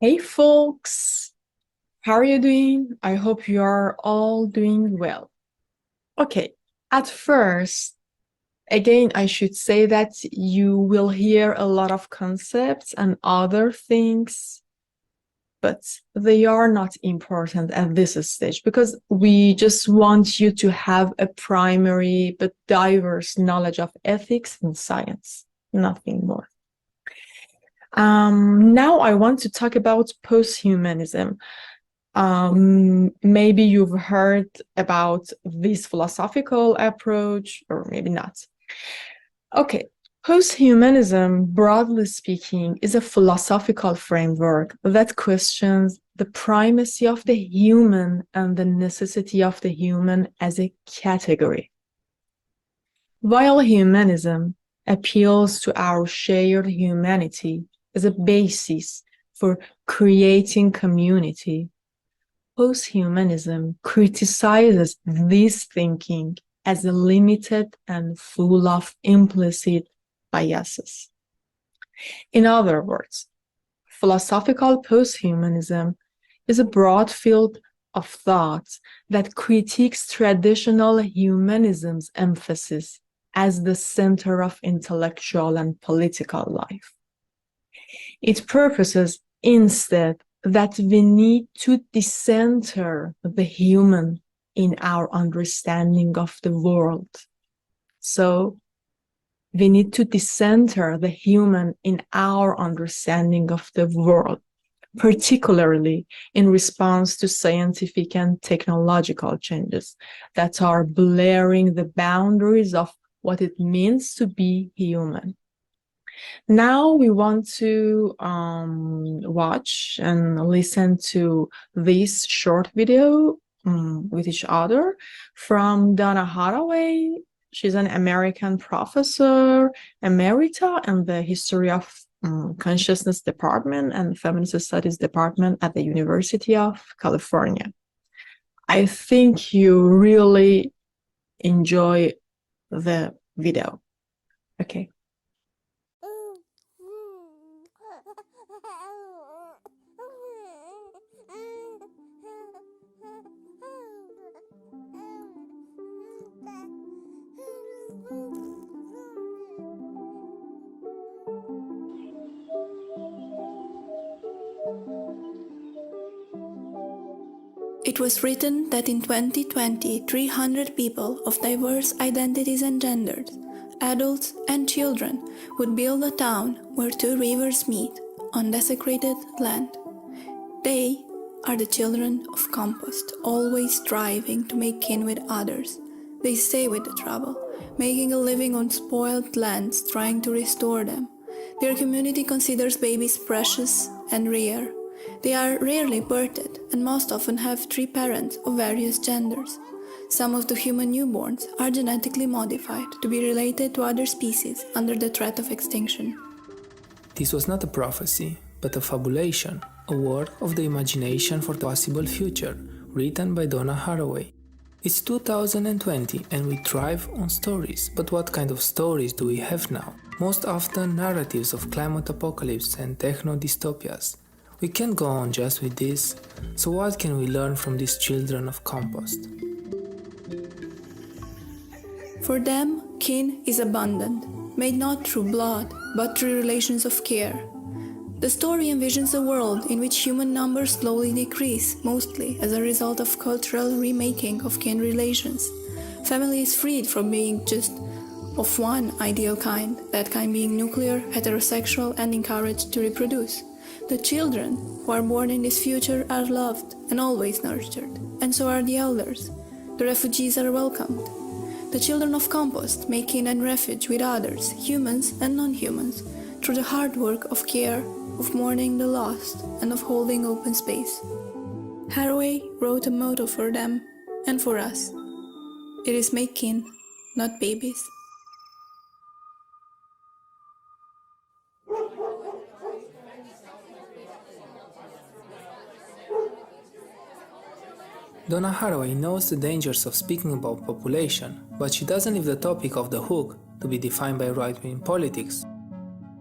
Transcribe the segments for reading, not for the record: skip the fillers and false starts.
Hey folks, how are you doing? I hope you are all doing well. Okay, at first, again, I should say that you will hear a lot of concepts and other things, but they are not important at this stage because we just want you to have a primary but diverse knowledge of ethics and science, nothing more. Now I want to talk about posthumanism. Maybe you've heard about this philosophical approach, or maybe not. Okay, posthumanism, broadly speaking, is a philosophical framework that questions the primacy of the human and the necessity of the human as a category. While humanism appeals to our shared humanity as a basis for creating community, posthumanism criticizes this thinking as limited and full of implicit biases. In other words, philosophical posthumanism is a broad field of thought that critiques traditional humanism's emphasis as the center of intellectual and political life. It purposes instead that we need to decenter the human in our understanding of the world. So we need to decenter the human in our understanding of the world, particularly in response to scientific and technological changes that are blurring the boundaries of what it means to be human. Now we want to watch and listen to this short video with each other from Donna Haraway. She's an American professor emerita in the History of Consciousness Department and Feminist Studies Department at the University of California. I think you really enjoy the video. Okay. It was written that in 2020, 300 people of diverse identities and genders, adults and children, would build a town where two rivers meet on desecrated land. They are the children of compost, always striving to make kin with others. They stay with the trouble, making a living on spoiled lands, trying to restore them. Their community considers babies precious and rare. They are rarely birthed and most often have three parents of various genders. Some of the human newborns are genetically modified to be related to other species under the threat of extinction. This was not a prophecy, but a fabulation, a work of the imagination for the possible future, written by Donna Haraway. It's 2020 and we thrive on stories, but what kind of stories do we have now? Most often narratives of climate apocalypse and techno-dystopias. We can't go on just with this, so what can we learn from these children of compost? For them, kin is abundant, made not through blood, but through relations of care. The story envisions a world in which human numbers slowly decrease, mostly as a result of cultural remaking of kin relations. Family is freed from being just of one ideal kind, that kind being nuclear, heterosexual, and encouraged to reproduce. The children who are born in this future are loved and always nurtured, and so are the elders. The refugees are welcomed. The children of compost make kin and refuge with others, humans and non-humans, through the hard work of care, of mourning the lost, and of holding open space. Haraway wrote a motto for them and for us. It is make kin, not babies. Donna Haraway knows the dangers of speaking about population, but she doesn't leave the topic off the hook to be defined by right-wing politics.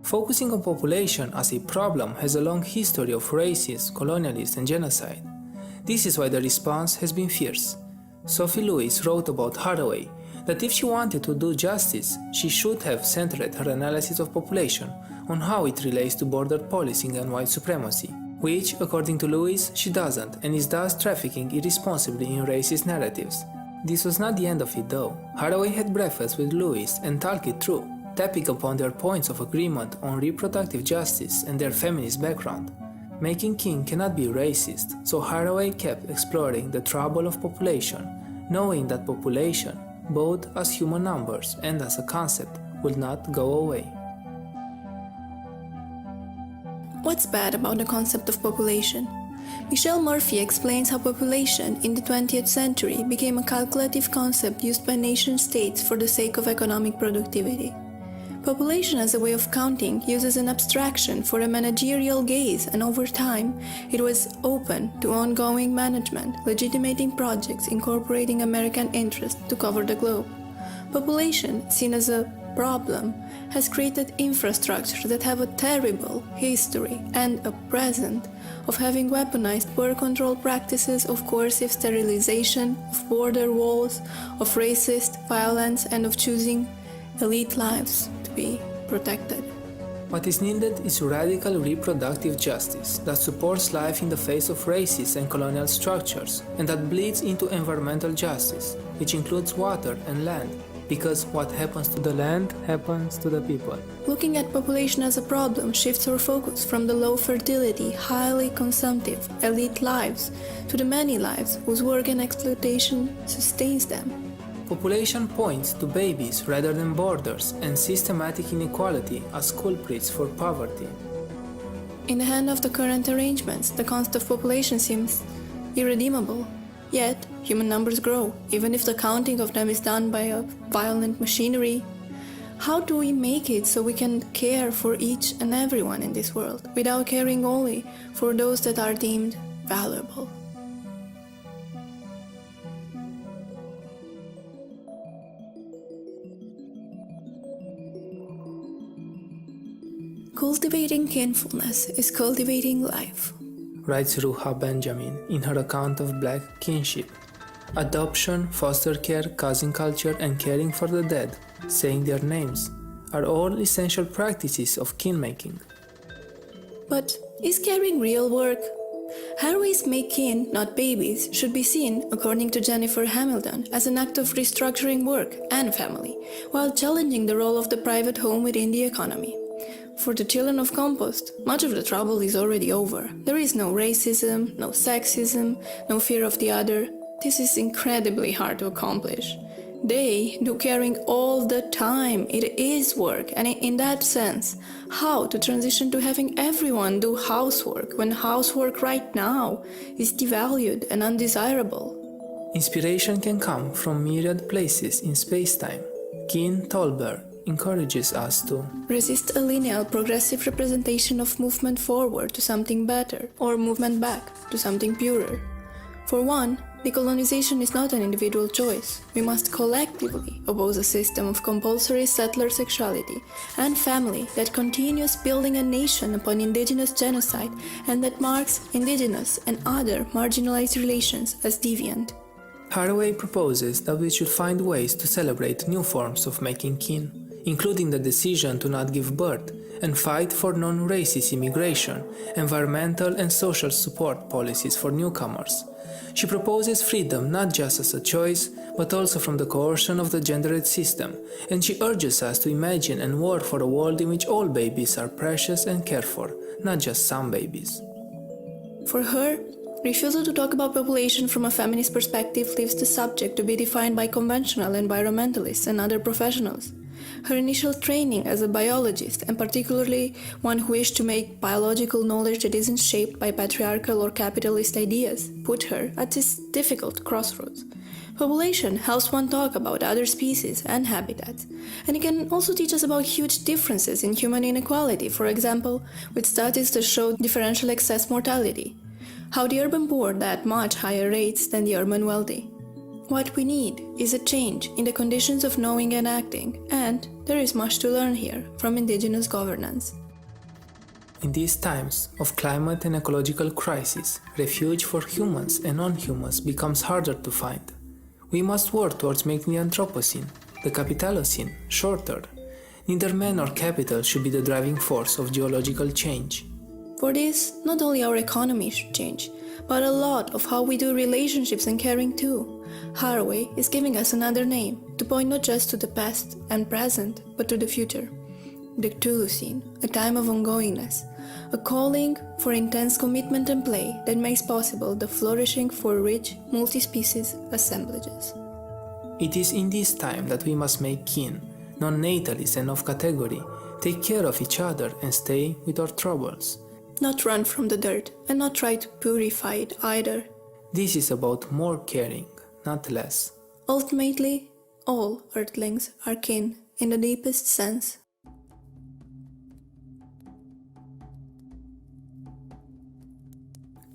Focusing on population as a problem has a long history of racism, colonialism, and genocide. This is why the response has been fierce. Sophie Lewis wrote about Haraway that if she wanted to do justice, she should have centered her analysis of population on how it relates to border policing and white supremacy, which, according to Lewis, she doesn't, and is thus trafficking irresponsibly in racist narratives. This was not the end of it though. Haraway had breakfast with Lewis and talked it through, tapping upon their points of agreement on reproductive justice and their feminist background. Making kin cannot be racist, so Haraway kept exploring the trouble of population, knowing that population, both as human numbers and as a concept, will not go away. What's bad about the concept of population? Michelle Murphy explains how population in the 20th century became a calculative concept used by nation-states for the sake of economic productivity. Population as a way of counting uses an abstraction for a managerial gaze, and over time, it was open to ongoing management, legitimating projects incorporating American interests to cover the globe. Population, seen as a problem, has created infrastructures that have a terrible history and a present of having weaponized birth control practices, of coercive sterilization, of border walls, of racist violence, and of choosing elite lives to be protected. What is needed is radical reproductive justice that supports life in the face of racist and colonial structures, and that bleeds into environmental justice, which includes water and land, because what happens to the land happens to the people. Looking at population as a problem shifts our focus from the low fertility, highly consumptive, elite lives to the many lives whose work and exploitation sustains them. Population points to babies rather than borders and systematic inequality as culprits for poverty. In the hand of the current arrangements, the concept of population seems irredeemable. Yet, human numbers grow, even if the counting of them is done by a violent machinery. How do we make it so we can care for each and everyone in this world, without caring only for those that are deemed valuable? Cultivating kinfulness is cultivating life, writes Ruha Benjamin in her account of Black kinship. Adoption, foster care, cousin culture, and caring for the dead, saying their names, are all essential practices of kin-making. But is caring real work? Haraway's make kin, not babies, should be seen, according to Jennifer Hamilton, as an act of restructuring work and family, while challenging the role of the private home within the economy. For the children of compost, much of the trouble is already over. There is no racism, no sexism, no fear of the other. This is incredibly hard to accomplish. They do caring all the time. It is work, and in that sense, how to transition to having everyone do housework when housework right now is devalued and undesirable? Inspiration can come from myriad places in space-time. Keen Tolbert encourages us to resist a linear progressive representation of movement forward to something better or movement back to something purer. For one, decolonization is not an individual choice. We must collectively oppose a system of compulsory settler sexuality and family that continues building a nation upon indigenous genocide and that marks indigenous and other marginalized relations as deviant. Haraway proposes that we should find ways to celebrate new forms of making kin, including the decision to not give birth, and fight for non-racist immigration, environmental and social support policies for newcomers. She proposes freedom not just as a choice, but also from the coercion of the gendered system, and she urges us to imagine and work for a world in which all babies are precious and cared for, not just some babies. For her, refusal to talk about population from a feminist perspective leaves the subject to be defined by conventional environmentalists and other professionals. Her initial training as a biologist, and particularly one who wished to make biological knowledge that isn't shaped by patriarchal or capitalist ideas, put her at this difficult crossroads. Population helps one talk about other species and habitats, and it can also teach us about huge differences in human inequality, for example, with studies that show differential excess mortality, how the urban poor die at much higher rates than the urban wealthy. What we need is a change in the conditions of knowing and acting, and there is much to learn here from indigenous governance. In these times of climate and ecological crisis, refuge for humans and non-humans becomes harder to find. We must work towards making the Anthropocene, the Capitalocene, shorter. Neither man nor capital should be the driving force of geological change. For this, not only our economy should change, but a lot of how we do relationships and caring too. Haraway is giving us another name to point not just to the past and present, but to the future. The Cthulhucene, a time of ongoingness, a calling for intense commitment and play that makes possible the flourishing for rich, multi-species assemblages. It is in this time that we must make kin, non-natalists and of category, take care of each other and stay with our troubles. Not run from the dirt and not try to purify it either. This is about more caring, not less. Ultimately, all earthlings are kin in the deepest sense.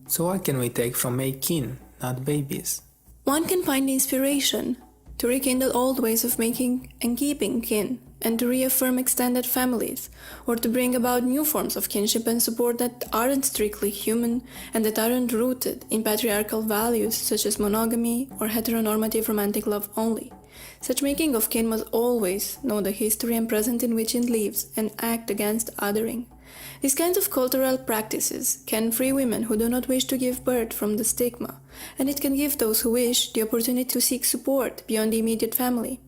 So what can we take from make kin, not babies? One can find inspiration to rekindle old ways of making and keeping kin, and to reaffirm extended families, or to bring about new forms of kinship and support that aren't strictly human and that aren't rooted in patriarchal values such as monogamy or heteronormative romantic love only. Such making of kin must always know the history and present in which it lives and act against othering. These kinds of cultural practices can free women who do not wish to give birth from the stigma, and it can give those who wish the opportunity to seek support beyond the immediate family.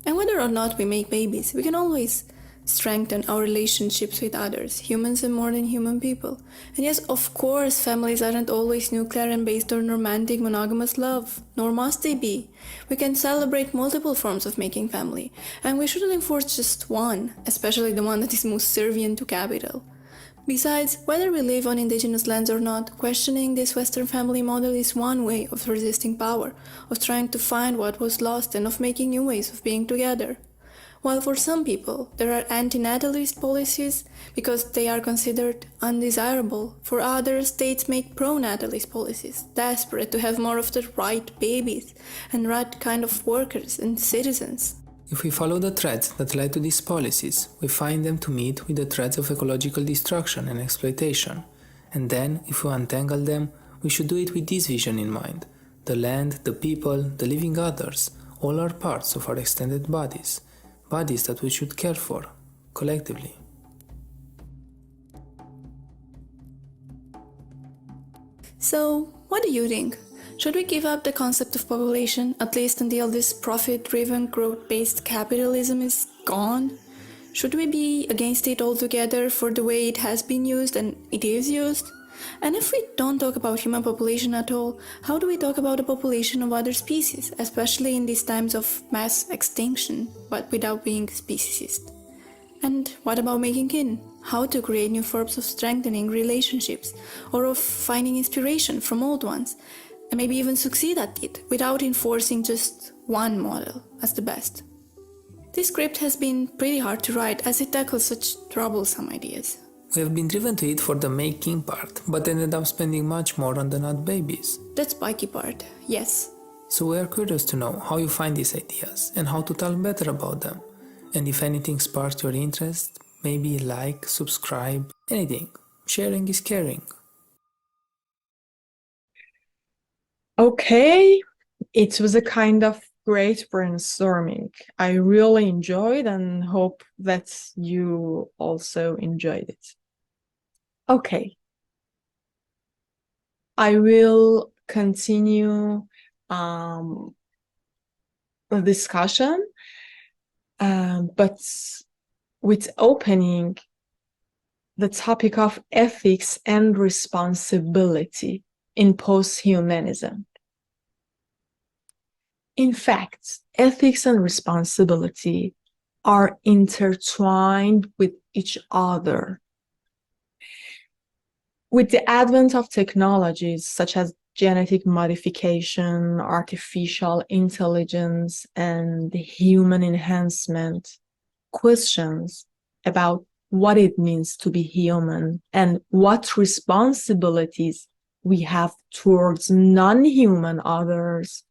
And whether or not we make babies, we can always strengthen our relationships with others, humans and more than human people. And yes, of course, families aren't always nuclear and based on romantic monogamous love, nor must they be. We can celebrate multiple forms of making family, and we shouldn't enforce just one, especially the one that is most servient to capital. Besides, whether we live on indigenous lands or not, questioning this Western family model is one way of resisting power, of trying to find what was lost and of making new ways of being together. While for some people, there are antinatalist policies because they are considered undesirable, for others, states make pro-natalist policies, desperate to have more of the right babies and right kind of workers and citizens. If we follow the threads that led to these policies, we find them to meet with the threads of ecological destruction and exploitation. And then, if we untangle them, we should do it with this vision in mind. The land, the people, the living others, all are parts of our extended bodies. Bodies that we should care for, collectively. So, what do you think? Should we give up the concept of population, at least until this profit-driven, growth-based capitalism is gone? Should we be against it altogether for the way it has been used and it is used? And if we don't talk about human population at all, how do we talk about the population of other species, especially in these times of mass extinction, but without being speciesist? And what about making kin? How to create new forms of strengthening relationships, or of finding inspiration from old ones? And maybe even succeed at it without enforcing just one model as the best. This script has been pretty hard to write as it tackles such troublesome ideas. We have been driven to it for the making part, but ended up spending much more on the not babies. That spiky part, yes. So we are curious to know how you find these ideas and how to talk better about them. And if anything sparks your interest, maybe like, subscribe, anything. Sharing is caring. Okay, it was a kind of great brainstorming. I really enjoyed and hope that you also enjoyed it. Okay, I will continue the discussion, but with opening the topic of ethics and responsibility in posthumanism. In fact, ethics and responsibility are intertwined with each other. With the advent of technologies such as genetic modification, artificial intelligence, and human enhancement, questions about what it means to be human and what responsibilities we have towards non-human others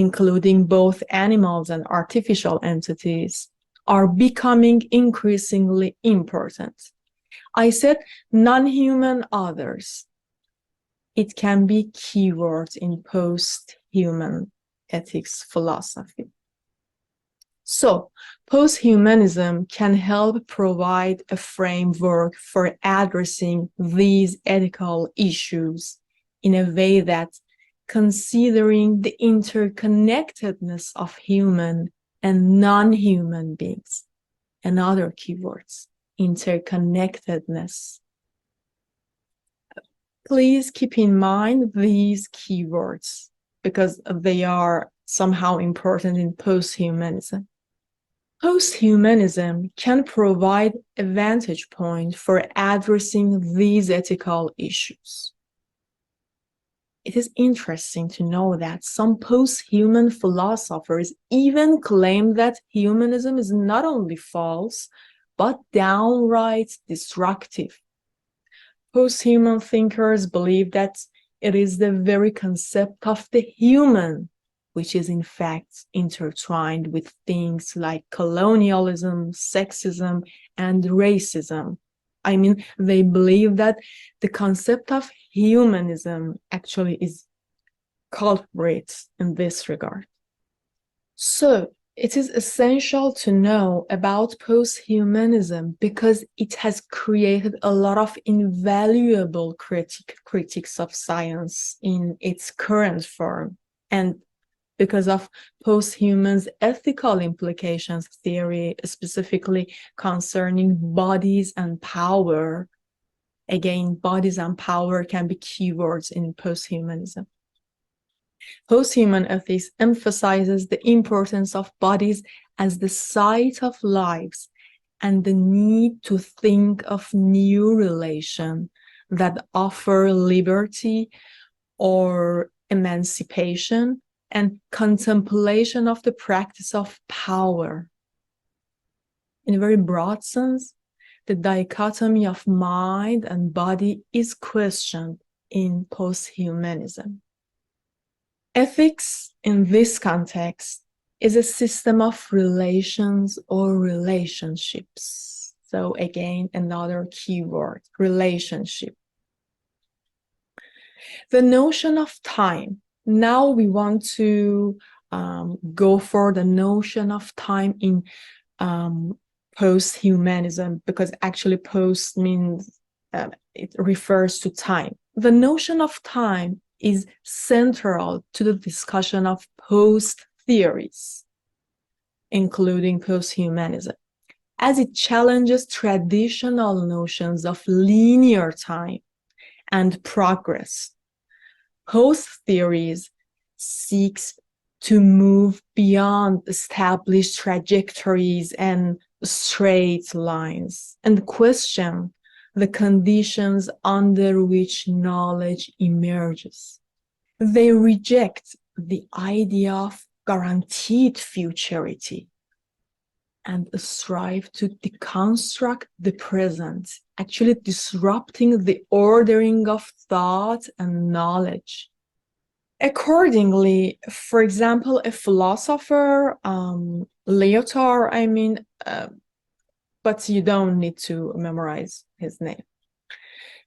including both animals and artificial entities, are becoming increasingly important. I said non-human others. It can be keywords in post-human ethics philosophy. So, posthumanism can help provide a framework for addressing these ethical issues in a way that, considering the interconnectedness of human and non-human beings, and other keywords, interconnectedness. Please keep in mind these keywords because they are somehow important in posthumanism. Posthumanism can provide a vantage point for addressing these ethical issues. It is interesting to know that some posthuman philosophers even claim that humanism is not only false, but downright destructive. Posthuman thinkers believe that it is the very concept of the human which is in fact intertwined with things like colonialism, sexism, and racism. I mean, they believe that the concept of humanism actually is culprit in this regard. So, it is essential to know about posthumanism because it has created a lot of invaluable critiques of science in its current form, and because of posthuman's ethical implications theory, specifically concerning bodies and power. Again, bodies and power can be keywords in posthumanism. Posthuman ethics emphasizes the importance of bodies as the site of lives and the need to think of new relations that offer liberty or emancipation and contemplation of the practice of power. In a very broad sense, the dichotomy of mind and body is questioned in posthumanism. Ethics in this context is a system of relations or relationships. So again, another keyword, relationship. The notion of time. Now we want to go for the notion of time in posthumanism, because actually post means it refers to time. The notion of time is central to the discussion of post-theories, including posthumanism, as it challenges traditional notions of linear time and progress. Post-theories seeks to move beyond established trajectories and straight lines and question the conditions under which knowledge emerges. They reject the idea of guaranteed futurity and strive to deconstruct the present, actually disrupting the ordering of thought and knowledge. Accordingly, for example, a philosopher, Lyotard, but you don't need to memorize his name,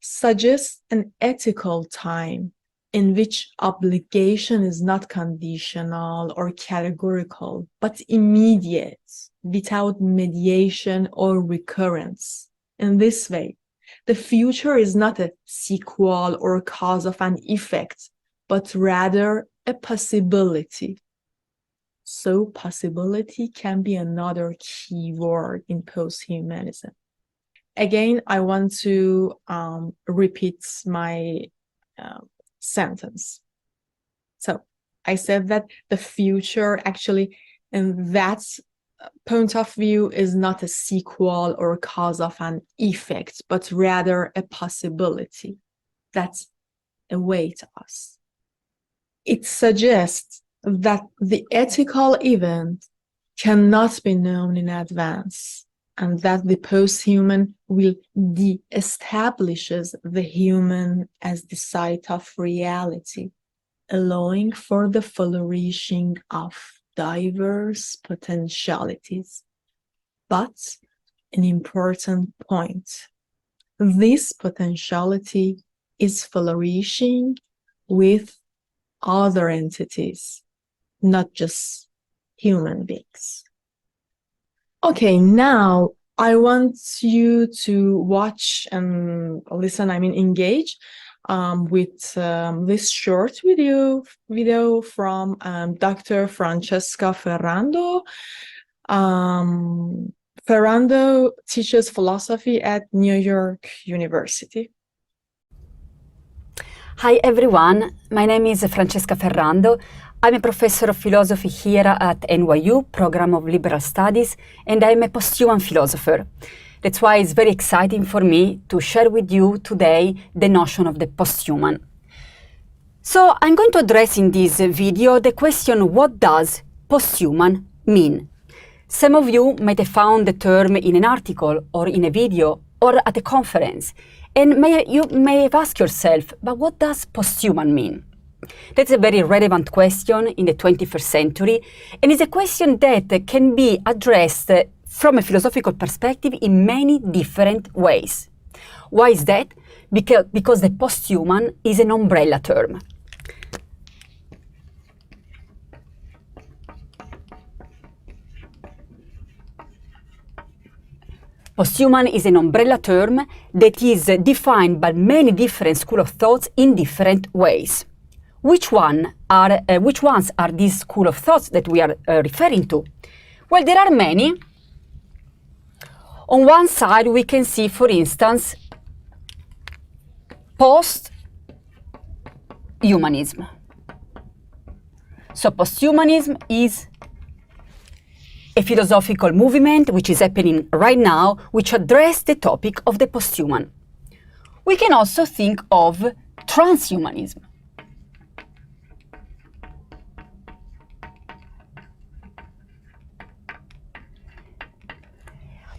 suggests an ethical time in which obligation is not conditional or categorical, but immediate, without mediation or recurrence. In this way, the future is not a sequel or cause of an effect, but rather a possibility. So possibility can be another key word in posthumanism. Again, I want to repeat my sentence. So I said that the future actually, in that point of view, is not a sequel or cause of an effect, but rather a possibility that's awaits us. It suggests that the ethical event cannot be known in advance, and that the posthuman will de-establishes the human as the site of reality. allowing for the flourishing of diverse potentialities. But an important point, this potentiality is flourishing with other entities, not just human beings. Okay, now I want you to watch and listen, engage with this short video from Dr. Francesca Ferrando. Ferrando teaches philosophy at New York University. Hi everyone, my name is Francesca Ferrando. I'm a professor of philosophy here at NYU, Program of Liberal Studies, and I'm a posthuman philosopher. That's why it's very exciting for me to share with you today the notion of the posthuman. So I'm going to address in this video the question, what does posthuman mean? Some of you might have found the term in an article or in a video or at a conference. And you may have asked yourself, but what does posthuman mean? That's a very relevant question in the 21st century, and it's a question that can be addressed from a philosophical perspective in many different ways. Why is that? Because the posthuman is an umbrella term. Posthuman is an umbrella term that is defined by many different schools of thoughts in different ways. Which ones are these schools of thoughts that we are referring to? Well, there are many. On one side, we can see, for instance, posthumanism. So posthumanism is a philosophical movement which is happening right now, which addresses the topic of the posthuman. We can also think of transhumanism.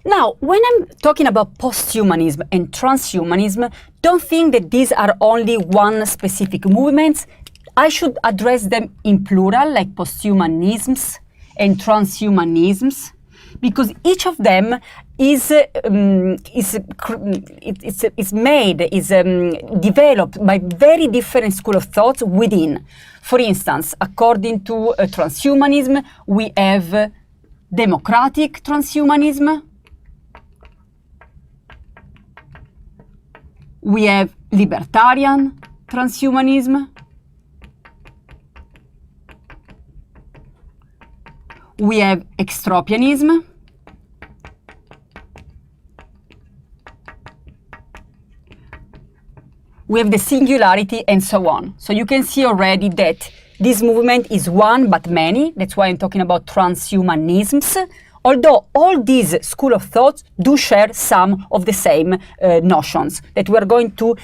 Now, when I'm talking about posthumanism and transhumanism, don't think that these are only one specific movements. I should address them in plural, like posthumanisms and transhumanisms, because each of them is developed by very different schools of thought within. For instance, according to transhumanism, we have democratic transhumanism, we have libertarian transhumanism, we have extropianism, we have the singularity, and so on. So you can see already that this movement is one but many. That's why I'm talking about transhumanisms, although all these schools of thought do share some of the same notions that we are going to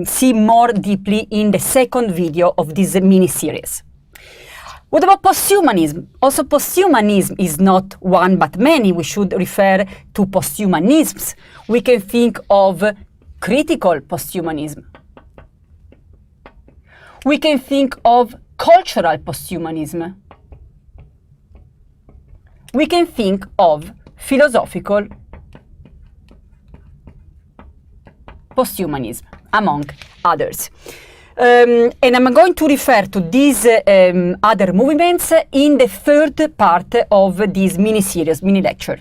see more deeply in the second video of this mini-series. What about posthumanism? Also, posthumanism is not one but many. We should refer to posthumanisms. We can think of critical posthumanism. We can think of cultural posthumanism. We can think of philosophical posthumanism, among others. And I'm going to refer to these other movements in the third part of this mini-series, mini-lecture.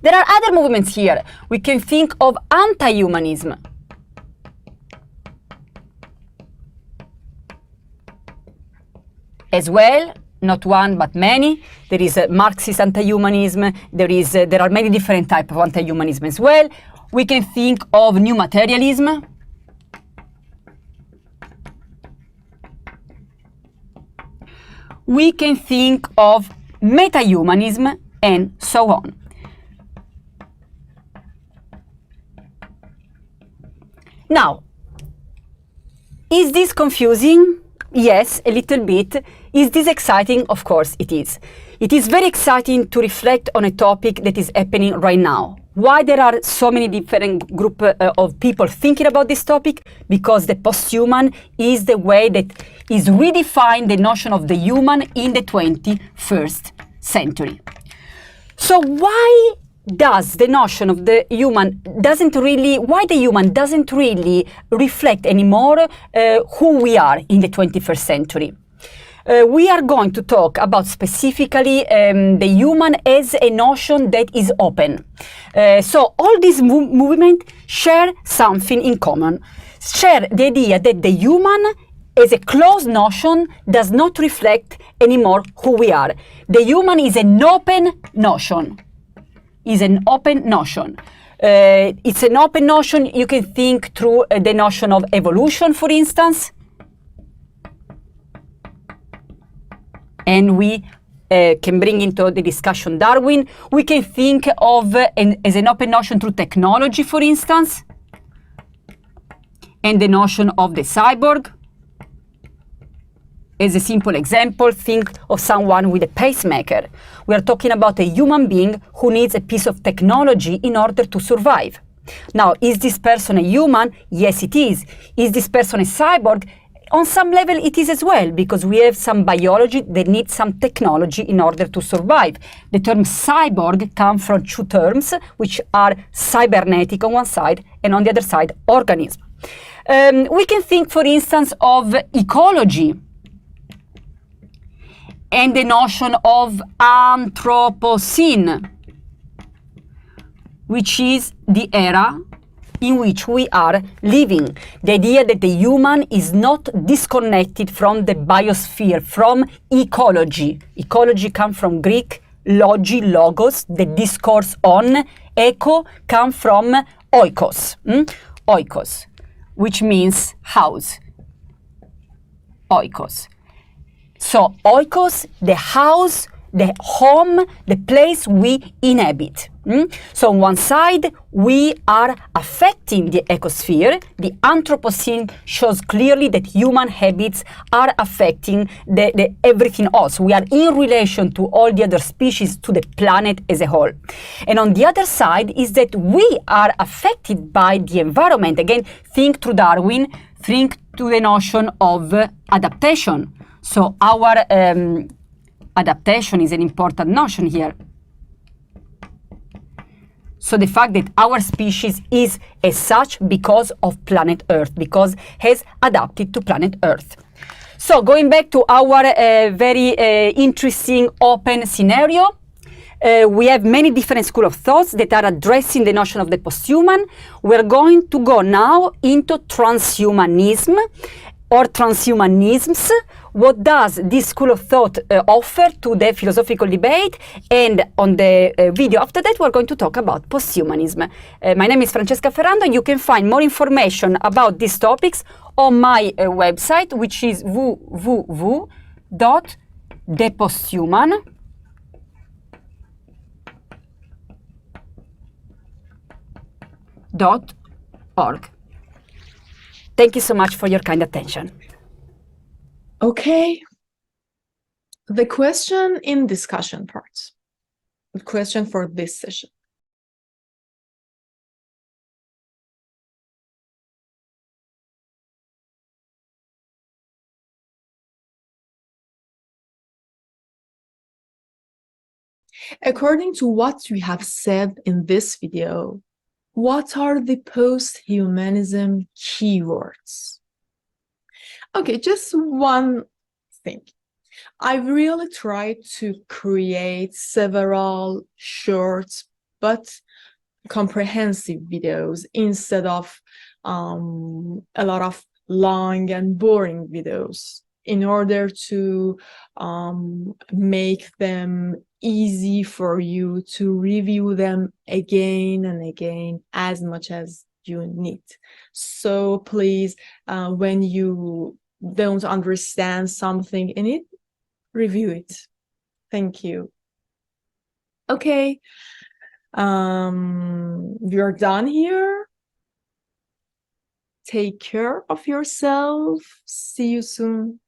There are other movements here. We can think of anti-humanism. As well, not one but many. There is Marxist anti-humanism. There are many different types of anti-humanism as well. We can think of new materialism. We can think of meta-humanism, and so on. Now, is this confusing? Yes, a little bit. Is this exciting? Of course it is. It is very exciting to reflect on a topic that is happening right now. Why there are so many different group of people thinking about this topic? Because the posthuman is the way that is redefined the notion of the human in the 21st century. So why does the notion of the human why the human doesn't really reflect anymore who we are in the 21st century? We are going to talk about specifically the human as a notion that is open. So all these movements share something in common. Share the idea that the human as a closed notion does not reflect anymore who we are. The human is an open notion. It's an open notion. You can think through the notion of evolution, for instance. And we can bring into the discussion Darwin. We can think of as an open notion through technology, for instance, and the notion of the cyborg. As a simple example, think of someone with a pacemaker. We are talking about a human being who needs a piece of technology in order to survive. Now, is this person a human? Yes, it is. Is this person a cyborg? On some level, it is as well, because we have some biology that needs some technology in order to survive. The term cyborg comes from two terms, which are cybernetic on one side, and on the other side, organism. We can think, for instance, of ecology and the notion of Anthropocene, which is the era in which we are living. The idea that the human is not disconnected from the biosphere, from ecology. Ecology comes from Greek, logi, logos, the discourse on. Echo comes from oikos, oikos, which means house. Oikos. So oikos, the house, the home, the place we inhabit. So on one side, we are affecting the ecosphere. The Anthropocene shows clearly that human habits are affecting the everything else. We are in relation to all the other species, to the planet as a whole. And on the other side is that we are affected by the environment. Again, think through Darwin, think to the notion of adaptation. So our adaptation is an important notion here. So the fact that our species is as such because of planet Earth, because has adapted to planet Earth. So going back to our very interesting open scenario, we have many different schools of thoughts that are addressing the notion of the posthuman. We're going to go now into transhumanism or transhumanisms. What does this school of thought offer to the philosophical debate? And on the video after that, we're going to talk about posthumanism. My name is Francesca Ferrando. You can find more information about these topics on my website, which is www.theposthuman.org. Thank you so much for your kind attention. Okay. The question in discussion part. The question for this session. According to what we have said in this video, what are the post-humanism keywords? Okay, just one thing. I've really tried to create several short but comprehensive videos instead of a lot of long and boring videos in order to make them easy for you to review them again and again as much as you need. So please, when you don't understand something in it, review it. Thank you. Okay, you're done here. Take care of yourself. See you soon.